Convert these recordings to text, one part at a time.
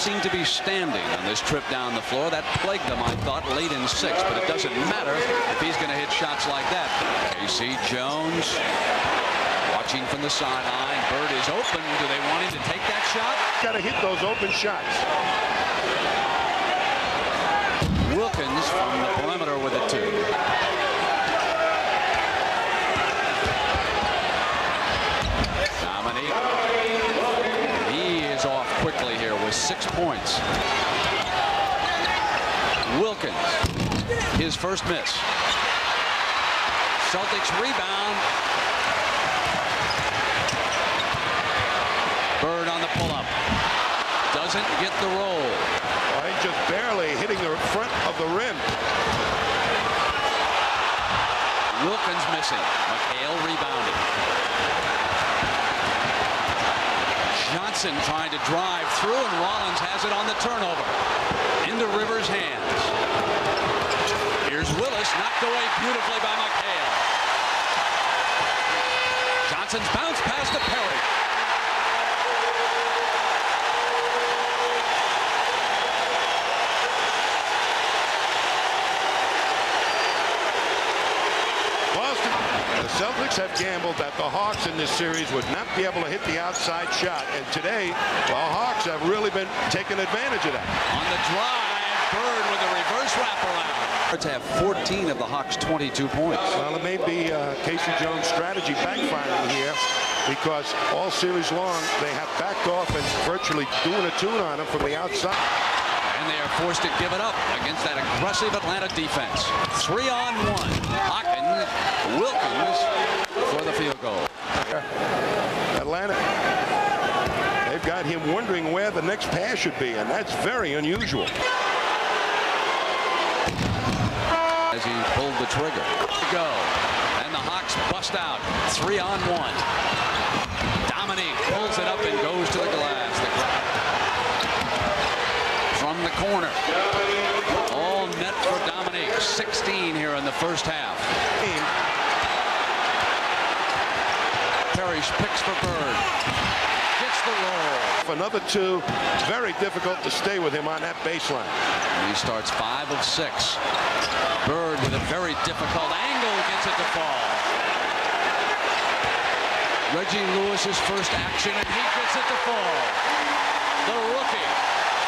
seem to be standing on this trip down the floor. That plagued them, I thought, late in 6, but it doesn't matter if he's going to hit shots like that. Casey Jones watching from the sideline. Bird is open. Do they want him to take that shot? Got to hit those open shots. Wilkins from the perimeter with a 2. Dominique. He is off quickly here with 6 points. Wilkins, his first miss. Celtics rebound. Bird on the pull-up. Doesn't get the roll. Oh, he's just barely hitting the front of the rim. Wilkins missing. McHale rebounding. Johnson trying to drive through, and Rollins has it on the turnover. Into Rivers' hands. Here's Willis, knocked away beautifully by McHale. Johnson's bounce pass to Perry. The Celtics have gambled that the Hawks in this series would not be able to hit the outside shot, and today the Hawks have really been taking advantage of that. On the drive, Bird with a reverse wraparound. Birds have 14 of the Hawks' 22 points. Well, it may be Casey Jones' strategy backfiring here, because all series long they have backed off and virtually doing a tune on him from the outside. And they are forced to give it up against that aggressive Atlanta defense. 3-on-1. Hawkins, Wilkins for the field goal. Atlanta, they've got him wondering where the next pass should be, and that's very unusual. As he pulled the trigger. Go. And the Hawks bust out. 3-on-1. Dominique pulls it up and goes to the glass. From the corner. All net for Dominique. 16 here in the first half. Parrish picks for Bird. Gets the roll. Another 2. Very difficult to stay with him on that baseline. And he starts 5 of 6. Bird with a very difficult angle gets it to fall. Reggie Lewis's first action, and he gets it to fall. The rookie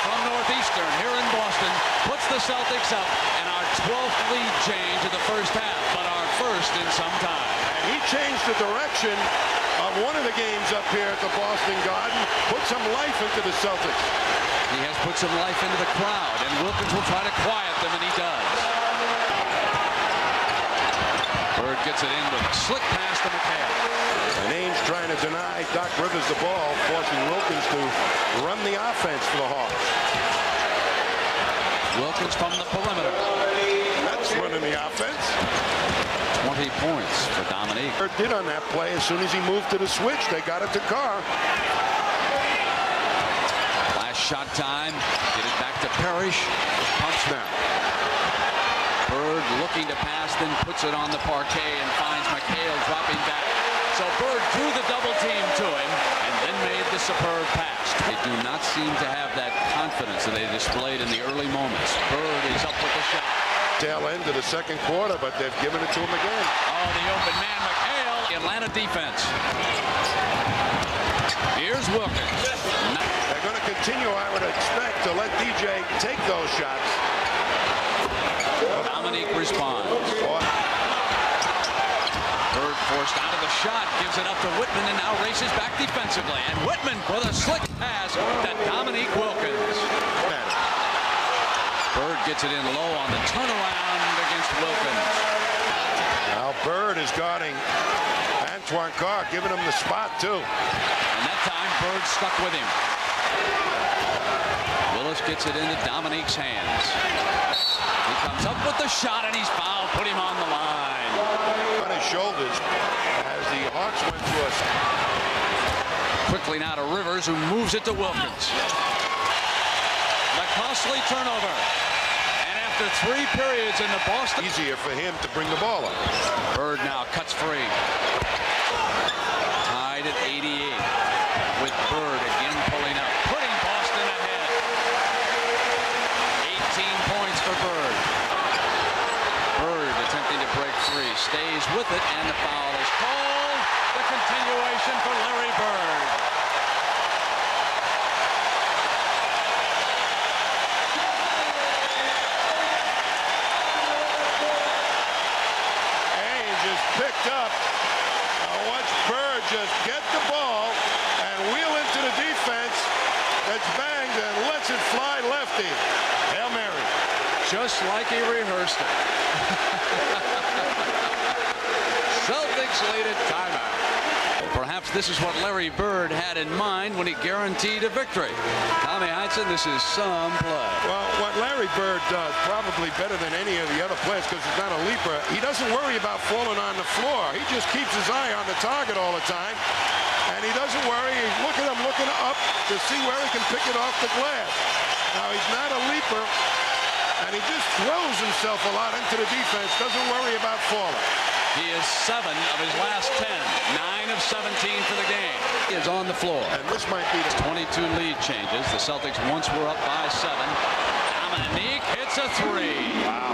from Northeastern here in Boston puts the Celtics up, and our 12th lead change of the first half, but our first in some time. And he changed the direction of one of the games up here at the Boston Garden, put some life into the Celtics. He has put some life into the crowd, and Wilkins will try to quiet them, and he does. Bird gets it in with a slick pass to McHale. And Ainge trying to deny Doc Rivers the ball, forcing Wilkins to run the offense for the Hawks. Wilkins from the perimeter. That's running the offense. 20 points for Dominique. Bird did on that play. As soon as he moved to the switch, they got it to Carr. Last shot time. Get it back to Parrish. Pumps now. Bird looking to pass, then puts it on the parquet and finds McHale dropping back. So Bird drew the double team to him and then made the superb pass. They do not seem to have that confidence that they displayed in the early moments. Bird is up with the shot. Tail end of the second quarter, but they've given it to him again. Oh, the open man, McHale. The Atlanta defense. Here's Wilkins. They're going to continue, I would expect, to let DJ take those shots. Dominique responds. Bird forced out of the shot, gives it up to Whitman, and now races back defensively. And Whitman with a slick pass to Dominique Wilkins. Bird gets it in low on the turnaround against Wilkins. Now Bird is guarding Antoine Carr, giving him the spot too. And that time Bird stuck with him. Willis gets it into Dominique's hands. He comes up with the shot, and he's fouled. Put him on the line. On his shoulders as the Hawks went to us. Quickly now to Rivers, who moves it to Wilkins. The costly turnover. And after 3 periods in the Boston... Easier for him to bring the ball up. Bird now cuts free. Tied at 88. With Bird again pulling up. Putting Boston ahead. stays with it, and the foul is called. The continuation for Larry Bird. Ainge is picked up. Now watch Bird just get the ball and wheel into the defense. That's banged and lets it fly lefty. Hail Mary. Just like he rehearsed it. Celtics lead at timeout. Perhaps this is what Larry Bird had in mind when he guaranteed a victory. Tommy Heinsohn, this is some play. Well, what Larry Bird does probably better than any of the other players, because he's not a leaper, he doesn't worry about falling on the floor. He just keeps his eye on the target all the time. And he doesn't worry. He's looking up to see where he can pick it off the glass. Now, he's not a leaper, and he just throws himself a lot into the defense, doesn't worry about falling. He is 7 of his last 10, 9 of 17 for the game. He is on the floor. And this might be the 22 lead changes. The Celtics once were up by 7. Dominique hits a 3. Wow.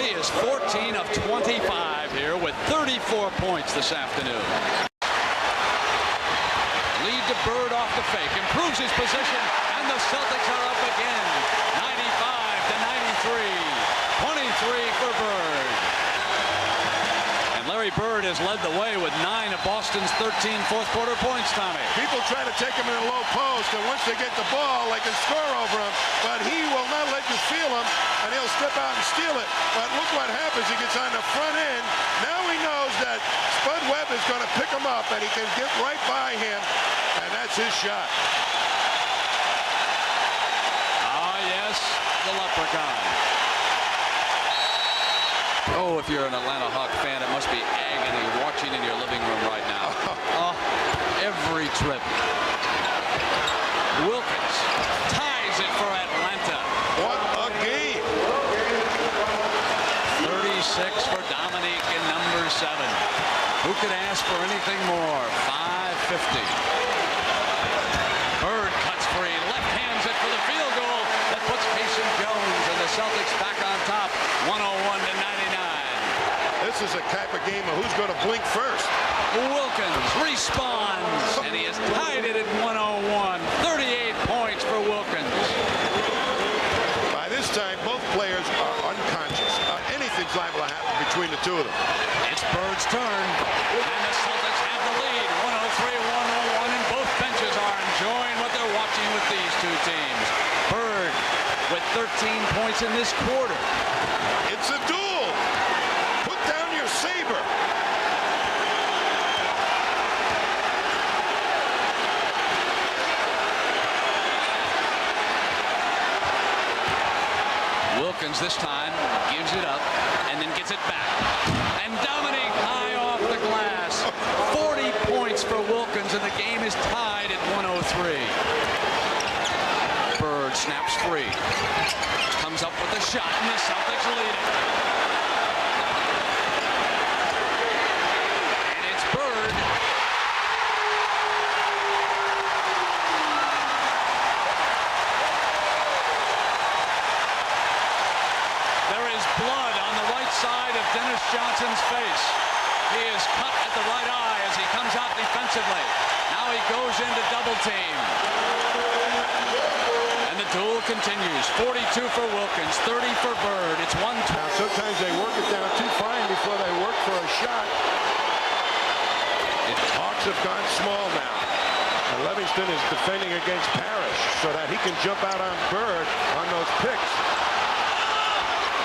He is 14 of 25 here with 34 points this afternoon. Lead to Bird off the fake, improves his position, and the Celtics are up again. 95 to 93. 23 for Bird. And Larry Bird has led the way with 9 of Boston's 13 fourth-quarter points, Tommy. People try to take him in a low post, and once they get the ball, they can score over him. But he will not let you feel him, and he'll step out and steal it. But look what happens. He gets on the front end. Now he knows that Spud Webb is going to pick him up, and he can get right by him, and that's his shot. Ah, yes, the leprechaun. Oh, if you're an Atlanta Hawk fan, it must be agony watching in your living room right now. Oh, every trip. Wilkins ties it for Atlanta. What a game. 36 for Dominique in number 7. Who could ask for anything more? 5:50. Bird cuts free, left hands it for the field goal that puts Mason Jones and the Celtics back on top, 101 to 99. This is a type of game of who's going to blink first. Wilkins responds, and he has tied it at 101. 38 points for Wilkins. By this time, both players are unconscious. Anything's liable to happen between the two of them. It's Bird's turn, and the Celtics have the lead, 103-101, and both benches are enjoying what they're watching with these two teams. Bird with 13 points in this quarter. It's a duel. Put down your saber. Wilkins this time gives it up and then gets it back. And Dominique high off the glass. 40 points for Wilkins, and the game is tied at 103. Bird snaps free. Comes up with a shot, and the Celtics lead it. And it's Bird. There is blood on the right side of Dennis Johnson's face. He is cut at the right eye as he comes out defensively. Now he goes into double team. And the duel continues. 42 for Wilkins, 30 for Bird. It's 1-2. Now, sometimes they work it down too fine before they work for a shot. Hawks have gone small now. And Livingston is defending against Parrish so that he can jump out on Bird on those picks.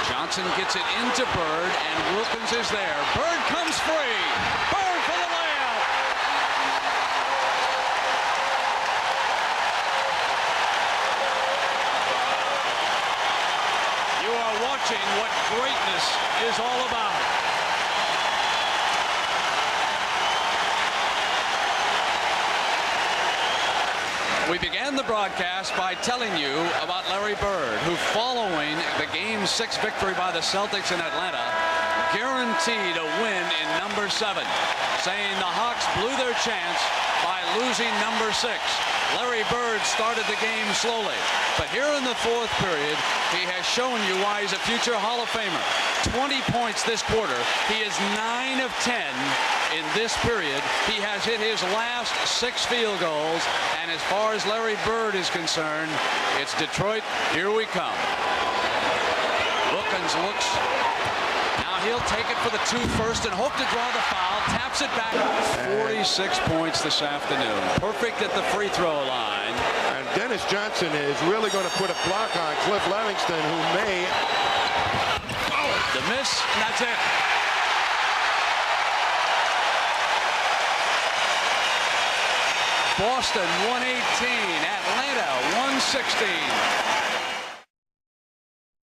Johnson gets it into Bird, and Wilkins is there. Bird comes free. Bird for the layup. You are watching what greatness is all about. We began the broadcast by telling you about Larry Bird, who, following the Game 6 victory by the Celtics in Atlanta, guaranteed a win in number 7, saying the Hawks blew their chance by losing number 6. Larry Bird started the game slowly, but here in the fourth period, he has shown you why he's a future Hall of Famer. 20 points this quarter. He is 9 of 10 in this period. He has hit his last 6 field goals, and as far as Larry Bird is concerned, it's Detroit. Here we come. Wilkins looks. Now he'll take it for the 2 first and hope to draw the foul. Taps it back. 46 points this afternoon. Perfect at the free throw line. And Dennis Johnson is really going to put a block on Cliff Livingston, who may. Oh, the miss, and that's it. Boston 118, Atlanta 116.